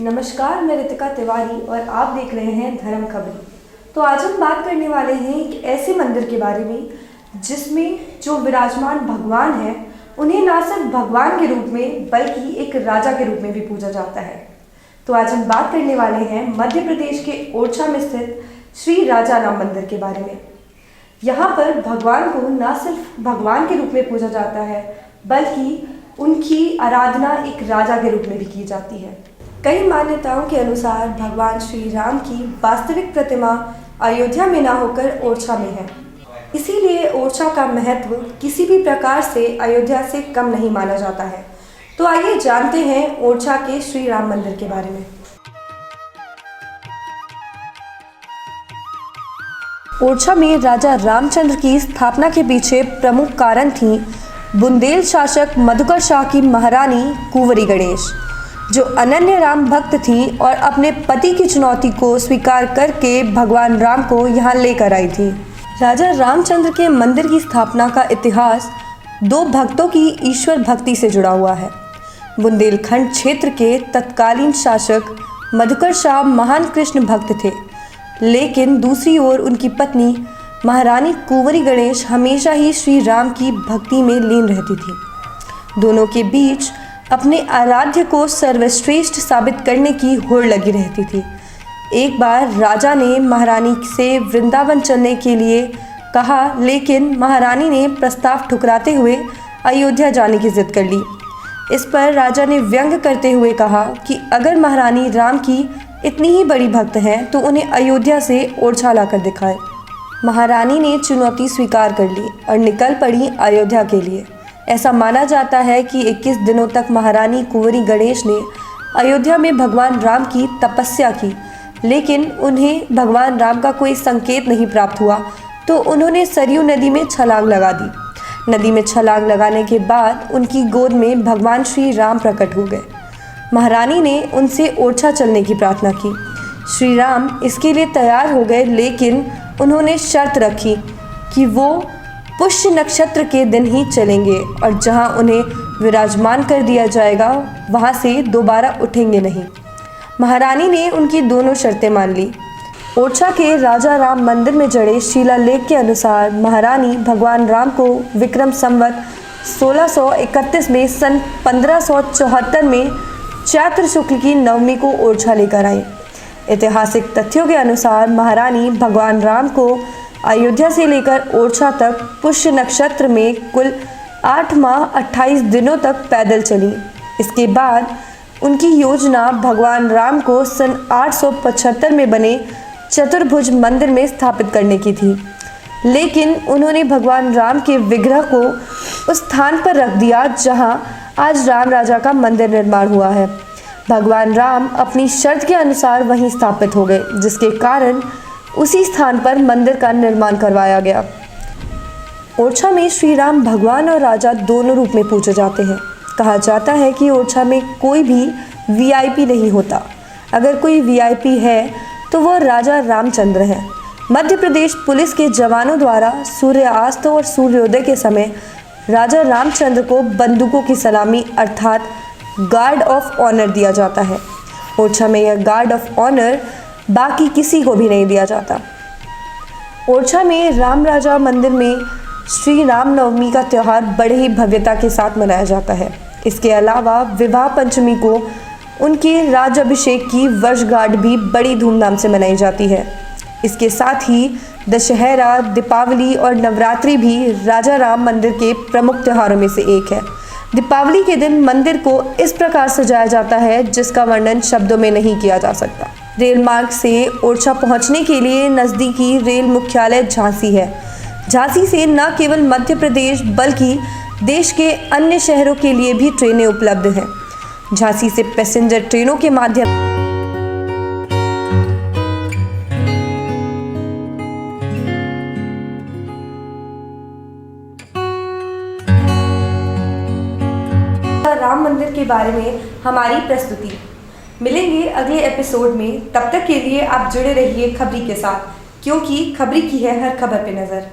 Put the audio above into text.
नमस्कार, मैं रितिका तिवारी और आप देख रहे हैं धर्म खबरी। तो आज हम बात करने वाले हैं एक ऐसे मंदिर के बारे में जिसमें जो विराजमान भगवान हैं उन्हें ना सिर्फ भगवान के रूप में बल्कि एक राजा के रूप में भी पूजा जाता है। तो आज हम बात करने वाले हैं मध्य प्रदेश के ओरछा में स्थित श्री राजा राम मंदिर के बारे में। यहाँ पर भगवान को न सिर्फ भगवान के रूप में पूजा जाता है बल्कि उनकी आराधना एक राजा के रूप में भी की जाती है। कई मान्यताओं के अनुसार भगवान श्री राम की वास्तविक प्रतिमा अयोध्या में ना होकर ओरछा में है, इसीलिए ओरछा का महत्व किसी भी प्रकार से अयोध्या से कम नहीं माना जाता है। तो आइए जानते हैं ओरछा के श्री राम मंदिर के बारे में। ओरछा में राजा रामचंद्र की स्थापना के पीछे प्रमुख कारण थी बुंदेल शासक मधुकर शाह की महारानी कुंवरी गणेश, जो अनन्य राम भक्त थी और अपने पति की चुनौती को स्वीकार करके भगवान राम को यहाँ लेकर आई थी। राजा रामचंद्र के मंदिर की स्थापना का इतिहास दो भक्तों की ईश्वर भक्ति से जुड़ा हुआ है। बुंदेलखंड क्षेत्र के तत्कालीन शासक मधुकर शाह महान कृष्ण भक्त थे, लेकिन दूसरी ओर उनकी पत्नी महारानी कुंवरी गणेश हमेशा ही श्री राम की भक्ति में लीन रहती थी। दोनों के बीच अपने आराध्य को सर्वश्रेष्ठ साबित करने की होड़ लगी रहती थी। एक बार राजा ने महारानी से वृंदावन चलने के लिए कहा, लेकिन महारानी ने प्रस्ताव ठुकराते हुए अयोध्या जाने की जिद कर ली। इस पर राजा ने व्यंग करते हुए कहा कि अगर महारानी राम की इतनी ही बड़ी भक्त हैं तो उन्हें अयोध्या से ओरछा लाकर दिखाएं। महारानी ने चुनौती स्वीकार कर ली और निकल पड़ी अयोध्या के लिए। ऐसा माना जाता है कि 21 दिनों तक महारानी कुंवरी गणेश ने अयोध्या में भगवान राम की तपस्या की, लेकिन उन्हें भगवान राम का कोई संकेत नहीं प्राप्त हुआ, तो उन्होंने सरयू नदी में छलांग लगा दी। नदी में छलांग लगाने के बाद उनकी गोद में भगवान श्री राम प्रकट हो गए। महारानी ने उनसे ओरछा चलने की प्रार्थना की। श्री राम इसके लिए तैयार हो गए, लेकिन उन्होंने शर्त रखी कि वो पुष्य नक्षत्र के दिन ही चलेंगे और जहां उन्हें विराजमान कर दिया जाएगा वहां से दोबारा उठेंगे नहीं। महारानी ने उनकी दोनों शर्तें मान ली। ओरछा के राजा राम मंदिर में जड़े शिलालेख के अनुसार महारानी भगवान राम को विक्रम संवत 1631 में सन 1574 में चैत्र शुक्ल की नवमी को ओरछा लेकर आई। ऐतिहासिक तथ्यों के अनुसार महारानी भगवान राम को अयोध्या से लेकर ओरछा तक पुष्य नक्षत्र में कुल 8 माह 28 दिनों तक पैदल चली। इसके बाद उनकी योजना भगवान राम को सन 875 में बने चतुर्भुज मंदिर में स्थापित करने की थी, लेकिन उन्होंने भगवान राम के विग्रह को उस स्थान पर रख दिया जहां आज राम राजा का मंदिर निर्माण हुआ है। भगवान राम अपनी शर्त के अनुसार वहीं स्थापित हो गए, जिसके कारण उसी स्थान पर मंदिर का निर्माण करवाया गया। ओरछा में श्री राम भगवान और राजा दोनों रूप में पूजे जाते हैं। कहा जाता है कि ओरछा में कोई भी वीआईपी नहीं होता। अगर कोई वीआईपी है तो वो राजा रामचंद्र हैं। मध्य प्रदेश पुलिस के जवानों द्वारा सूर्यास्त और सूर्योदय के समय राजा रामचंद्र को बंदूकों की सलामी अर्थात गार्ड ऑफ ऑनर दिया जाता है। ओरछा में यह गार्ड ऑफ ऑनर बाकी किसी को भी नहीं दिया जाता। ओरछा में राम राजा मंदिर में श्री राम नवमी का त्यौहार बड़े ही भव्यता के साथ मनाया जाता है। इसके अलावा विवाह पंचमी को उनके राज्याभिषेक की वर्षगांठ भी बड़ी धूमधाम से मनाई जाती है। इसके साथ ही दशहरा, दीपावली और नवरात्रि भी राजा राम मंदिर के प्रमुख त्योहारों में से एक है। दीपावली के दिन मंदिर को इस प्रकार सजाया जाता है जिसका वर्णन शब्दों में नहीं किया जा सकता। रेल मार्ग से ओरछा पहुंचने के लिए नज़दीकी रेल मुख्यालय झांसी है। झांसी से न केवल मध्य प्रदेश बल्कि देश के अन्य शहरों के लिए भी ट्रेनें उपलब्ध हैं। झांसी से पैसेंजर ट्रेनों के माध्यम राम मंदिर के बारे में हमारी प्रस्तुति। मिलेंगे अगले एपिसोड में, तब तक के लिए आप जुड़े रहिए खबरी के साथ, क्योंकि खबरी की है हर खबर पे नज़र।